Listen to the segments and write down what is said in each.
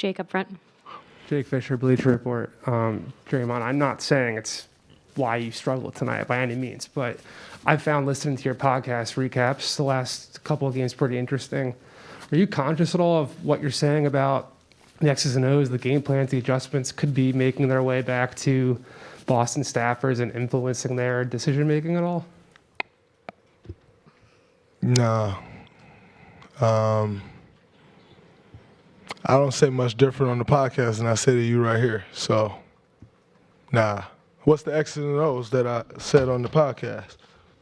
Jake up front. Jake Fisher, Bleacher Report. Draymond, I'm not saying it's why you struggled tonight by any means, but I found listening to your podcast recaps the last couple of games pretty interesting. Are you conscious at all of what you're saying about the X's and O's, the game plans, the adjustments could be making their way back to Boston staffers and influencing their decision making at all? No. I don't say much different on the podcast than I say to you right here. So, nah. What's the X's and O's that I said on the podcast?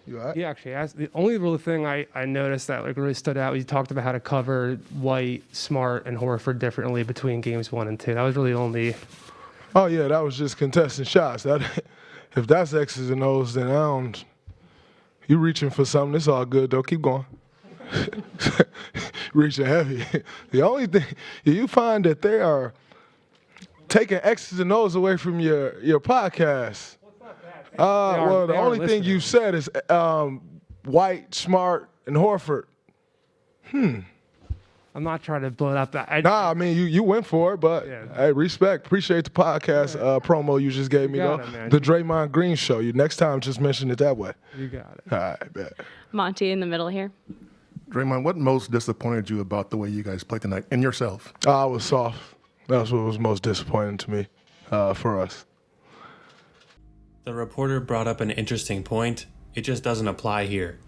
You all right? Yeah, actually, the only real thing I noticed that really stood out was you talked about how to cover White, Smart, and Horford differently between games 1 and 2. That was really the only. Oh, yeah, that was just contesting shots. If that's X's and O's, then you reaching for something. It's all good, though. Keep going. Reaching heavy. The only thing, you find that they are taking X's and O's away from your podcast. Well, the only thing you said is White, Smart, and Horford. I'm not trying to blow it up. I mean, you went for it, but yeah. Hey, respect. Appreciate the podcast promo you just gave me, though. The Draymond Green Show. Next time, just mention it that way. You got it. All right, bet. Monty in the middle here. Draymond, what most disappointed you about the way you guys played tonight and yourself? I was soft. That's what was most disappointing to me for us. The reporter brought up an interesting point. It just doesn't apply here.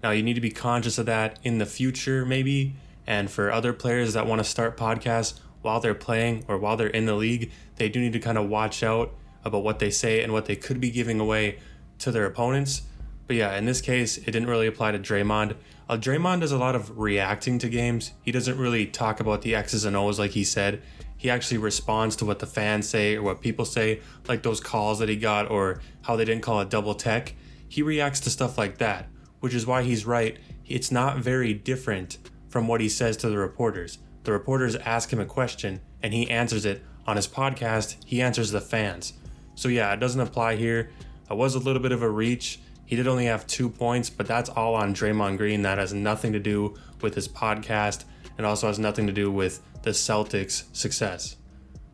Now, you need to be conscious of that in the future, maybe. And for other players that want to start podcasts while they're playing or while they're in the league, they do need to kind of watch out about what they say and what they could be giving away to their opponents. But yeah, in this case, it didn't really apply to Draymond. Draymond does a lot of reacting to games. He doesn't really talk about the X's and O's like he said. He actually responds to what the fans say or what people say, like those calls that he got or how they didn't call it double tech. He reacts to stuff like that, which is why he's right. It's not very different from what he says to the reporters. The reporters ask him a question and he answers it. On his podcast, he answers the fans. So yeah, it doesn't apply here. It was a little bit of a reach. He did only have 2 points, but that's all on Draymond Green. That has nothing to do with his podcast and also has nothing to do with the Celtics' success.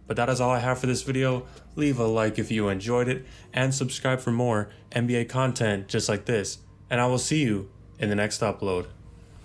But that is all I have for this video. Leave a like if you enjoyed it and subscribe for more NBA content just like this. And I will see you in the next upload.